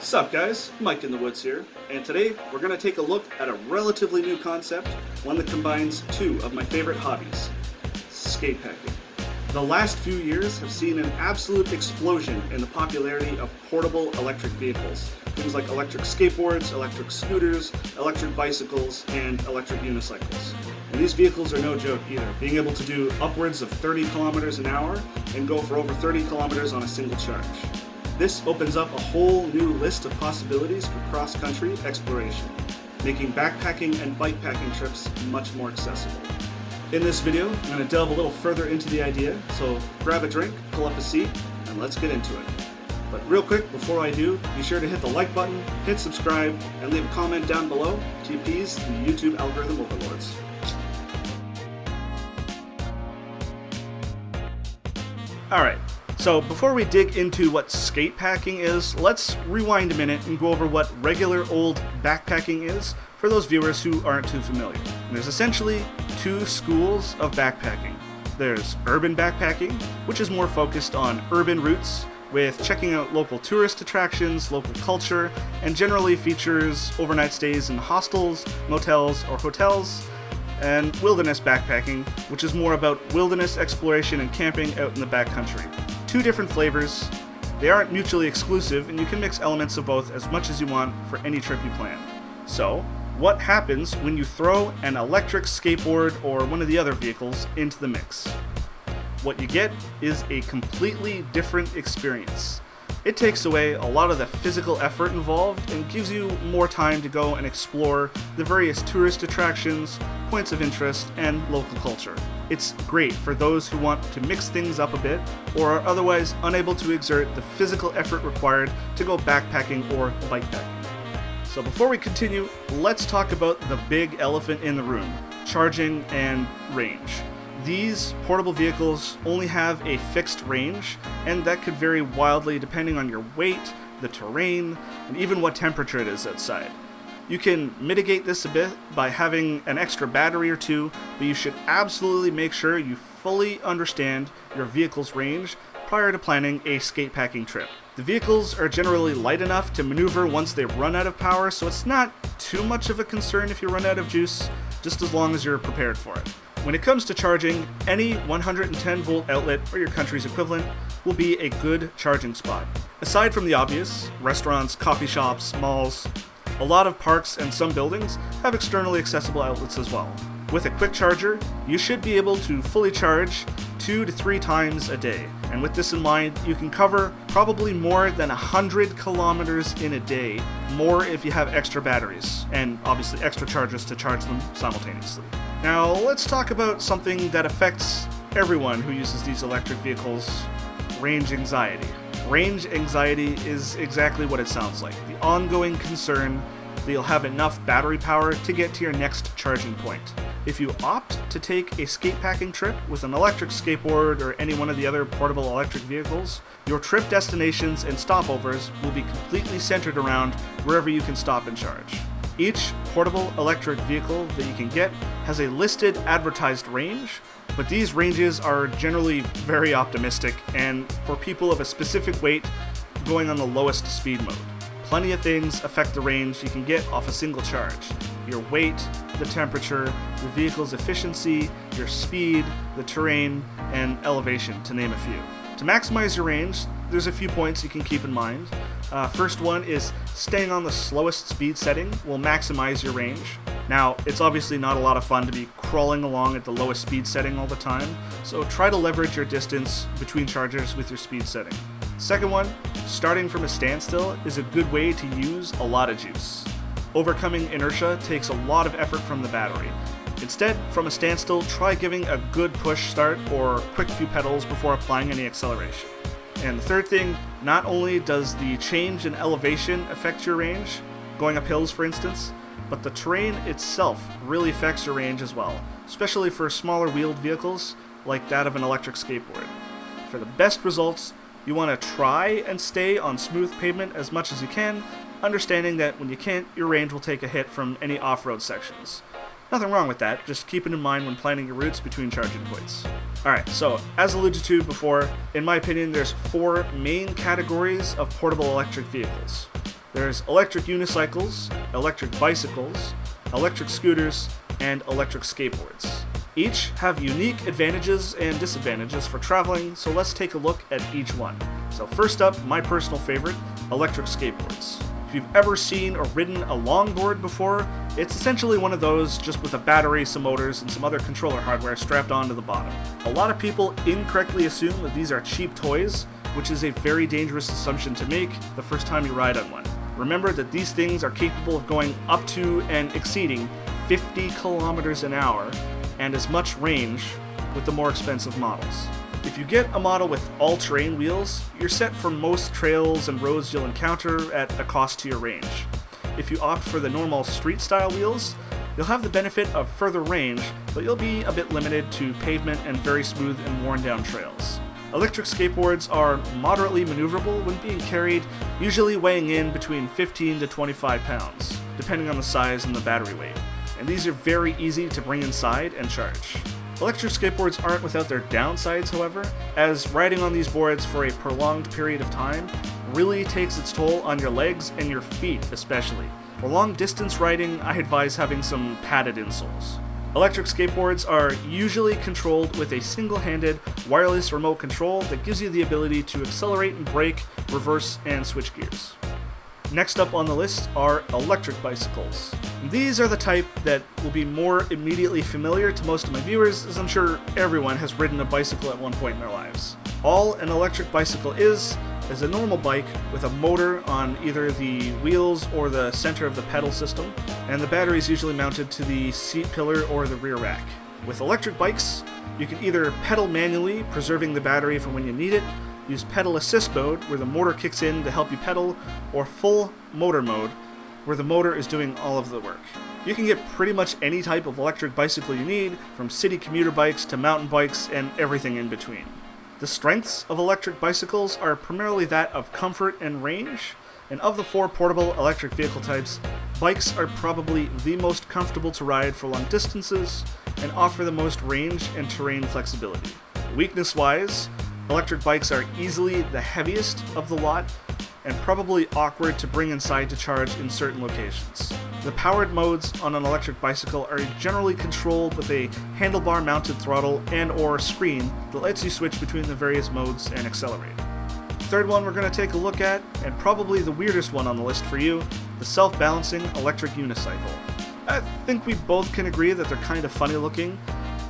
Sup guys, Mike in the Woods here, and today we're going to take a look at a relatively new concept, one that combines two of my favorite hobbies, skatepacking. The last few years have seen an absolute explosion in the popularity of portable electric vehicles. Things like electric skateboards, electric scooters, electric bicycles, and electric unicycles. And these vehicles are no joke either, being able to do upwards of 30 kilometers an hour and go for over 30 kilometers on a single charge. This opens up a whole new list of possibilities for cross-country exploration, making backpacking and bikepacking trips much more accessible. In this video, I'm going to delve a little further into the idea, so grab a drink, pull up a seat, and let's get into it. But real quick, before I do, be sure to hit the like button, hit subscribe, and leave a comment down below to appease the YouTube algorithm overlords. Alright. So before we dig into what skatepacking is, let's rewind a minute and go over what regular old backpacking is for those viewers who aren't too familiar. And there's essentially two schools of backpacking. There's urban backpacking, which is more focused on urban routes with checking out local tourist attractions, local culture, and generally features overnight stays in hostels, motels, or hotels. And wilderness backpacking, which is more about wilderness exploration and camping out in the backcountry. Two different flavors. They aren't mutually exclusive, and you can mix elements of both as much as you want for any trip you plan. So, what happens when you throw an electric skateboard or one of the other vehicles into the mix? What you get is a completely different experience. It takes away a lot of the physical effort involved and gives you more time to go and explore the various tourist attractions, points of interest, and local culture. It's great for those who want to mix things up a bit or are otherwise unable to exert the physical effort required to go backpacking or bikepacking. So before we continue, let's talk about the big elephant in the room, charging and range. These portable vehicles only have a fixed range, and that could vary wildly depending on your weight, the terrain, and even what temperature it is outside. You can mitigate this a bit by having an extra battery or two, but you should absolutely make sure you fully understand your vehicle's range prior to planning a skatepacking trip. The vehicles are generally light enough to maneuver once they run out of power, so it's not too much of a concern if you run out of juice, just as long as you're prepared for it. When it comes to charging, any 110 volt outlet or your country's equivalent will be a good charging spot. Aside from the obvious, restaurants, coffee shops, malls, a lot of parks and some buildings have externally accessible outlets as well. With a quick charger, you should be able to fully charge 2 to 3 times a day. And with this in mind, you can cover probably more than 100 kilometers in a day, more if you have extra batteries, and obviously extra chargers to charge them simultaneously. Now, let's talk about something that affects everyone who uses these electric vehicles, range anxiety. Range anxiety is exactly what it sounds like, the ongoing concern that you'll have enough battery power to get to your next charging point. If you opt to take a skatepacking trip with an electric skateboard or any one of the other portable electric vehicles, your trip destinations and stopovers will be completely centered around wherever you can stop and charge. Each portable electric vehicle that you can get has a listed advertised range, but these ranges are generally very optimistic and for people of a specific weight going on the lowest speed mode. Plenty of things affect the range you can get off a single charge. Your weight, the temperature, the vehicle's efficiency, your speed, the terrain, and elevation, to name a few. To maximize your range, there's a few points you can keep in mind. First one is staying on the slowest speed setting will maximize your range. Now, it's obviously not a lot of fun to be crawling along at the lowest speed setting all the time, so try to leverage your distance between chargers with your speed setting. Second one, starting from a standstill is a good way to use a lot of juice. Overcoming inertia takes a lot of effort from the battery. Instead, from a standstill, try giving a good push start or quick few pedals before applying any acceleration. And the third thing, not only does the change in elevation affect your range, going up hills for instance, but the terrain itself really affects your range as well, especially for smaller wheeled vehicles like that of an electric skateboard. For the best results, you want to try and stay on smooth pavement as much as you can, understanding that when you can't, your range will take a hit from any off-road sections. Nothing wrong with that, just keep it in mind when planning your routes between charging points. Alright, so as alluded to before, in my opinion there's 4 main categories of portable electric vehicles. There's electric unicycles, electric bicycles, electric scooters, and electric skateboards. Each have unique advantages and disadvantages for traveling, so let's take a look at each one. So first up, my personal favorite, electric skateboards. If you've ever seen or ridden a longboard before, it's essentially one of those just with a battery, some motors, and some other controller hardware strapped onto the bottom. A lot of people incorrectly assume that these are cheap toys, which is a very dangerous assumption to make the first time you ride on one. Remember that these things are capable of going up to and exceeding 50 kilometers an hour and as much range with the more expensive models. If you get a model with all-terrain wheels, you're set for most trails and roads you'll encounter at a cost to your range. If you opt for the normal street-style wheels, you'll have the benefit of further range, but you'll be a bit limited to pavement and very smooth and worn-down trails. Electric skateboards are moderately maneuverable when being carried, usually weighing in between 15 to 25 pounds, depending on the size and the battery weight. And these are very easy to bring inside and charge. Electric skateboards aren't without their downsides, however, as riding on these boards for a prolonged period of time really takes its toll on your legs and your feet especially. For long distance riding, I advise having some padded insoles. Electric skateboards are usually controlled with a single-handed wireless remote control that gives you the ability to accelerate and brake, reverse, and switch gears. Next up on the list are electric bicycles. These are the type that will be more immediately familiar to most of my viewers, as I'm sure everyone has ridden a bicycle at one point in their lives. All an electric bicycle is a normal bike with a motor on either the wheels or the center of the pedal system, and the battery is usually mounted to the seat pillar or the rear rack. With electric bikes, you can either pedal manually, preserving the battery for when you need it, use pedal assist mode, where the motor kicks in to help you pedal, or full motor mode, where the motor is doing all of the work. You can get pretty much any type of electric bicycle you need, from city commuter bikes to mountain bikes and everything in between. The strengths of electric bicycles are primarily that of comfort and range, and of the four portable electric vehicle types, bikes are probably the most comfortable to ride for long distances and offer the most range and terrain flexibility. Weakness-wise, electric bikes are easily the heaviest of the lot and probably awkward to bring inside to charge in certain locations. The powered modes on an electric bicycle are generally controlled with a handlebar-mounted throttle and/or screen that lets you switch between the various modes and accelerate. The third one we're going to take a look at, and probably the weirdest one on the list for you, the self-balancing electric unicycle. I think we both can agree that they're kind of funny looking.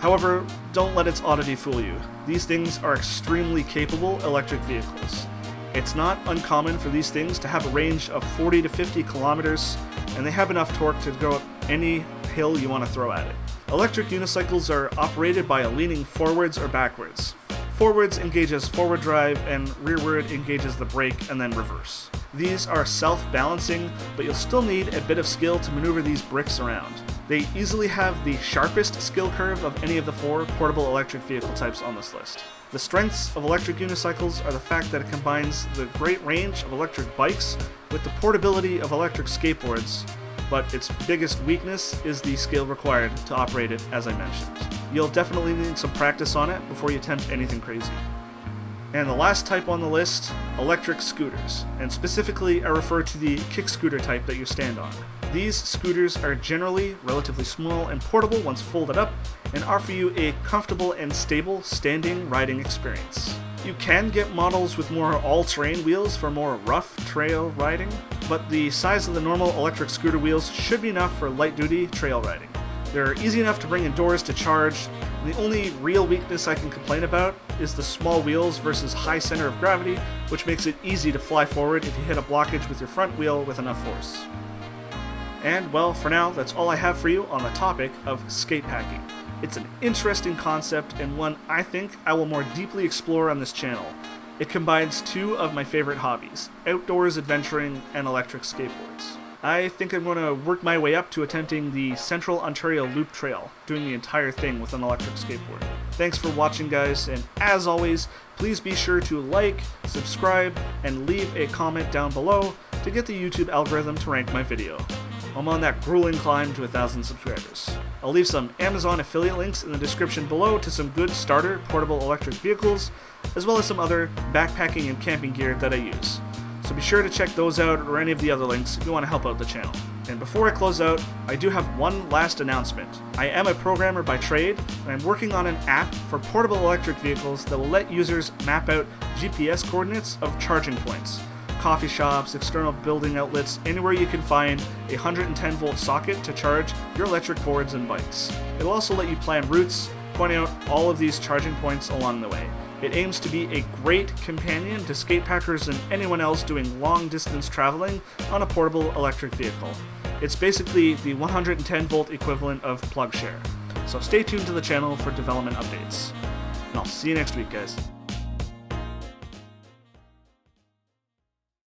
However, don't let its oddity fool you. These things are extremely capable electric vehicles. It's not uncommon for these things to have a range of 40 to 50 kilometers, and they have enough torque to go up any hill you want to throw at it. Electric unicycles are operated by a leaning forwards or backwards. Forwards engages forward drive, and rearward engages the brake and then reverse. These are self-balancing, but you'll still need a bit of skill to maneuver these bricks around. They easily have the sharpest skill curve of any of the four portable electric vehicle types on this list. The strengths of electric unicycles are the fact that it combines the great range of electric bikes with the portability of electric skateboards, but its biggest weakness is the skill required to operate it, as I mentioned. You'll definitely need some practice on it before you attempt anything crazy. And the last type on the list, electric scooters, and specifically I refer to the kick scooter type that you stand on. These scooters are generally relatively small and portable once folded up, and offer you a comfortable and stable standing riding experience. You can get models with more all-terrain wheels for more rough trail riding, but the size of the normal electric scooter wheels should be enough for light-duty trail riding. They're easy enough to bring indoors to charge, and the only real weakness I can complain about is the small wheels versus high center of gravity, which makes it easy to fly forward if you hit a blockage with your front wheel with enough force. And, well, for now, that's all I have for you on the topic of skatepacking. It's an interesting concept and one I think I will more deeply explore on this channel. It combines two of my favorite hobbies, outdoors adventuring and electric skateboards. I think I'm going to work my way up to attempting the Central Ontario Loop Trail, doing the entire thing with an electric skateboard. Thanks for watching, guys, and as always, please be sure to like, subscribe, and leave a comment down below to get the YouTube algorithm to rank my video. I'm on that grueling climb to 1,000 subscribers. I'll leave some Amazon affiliate links in the description below to some good starter portable electric vehicles, as well as some other backpacking and camping gear that I use. so be sure to check those out or any of the other links if you want to help out the channel. And before I close out, I do have one last announcement. I am a programmer by trade, and I'm working on an app for portable electric vehicles that will let users map out GPS coordinates of charging points. Coffee shops, external building outlets, anywhere you can find a 110 volt socket to charge your electric boards and bikes. It'll also let you plan routes, pointing out all of these charging points along the way. It aims to be a great companion to skatepackers and anyone else doing long distance traveling on a portable electric vehicle. It's basically the 110 volt equivalent of PlugShare. So stay tuned to the channel for development updates. And I'll see you next week, guys.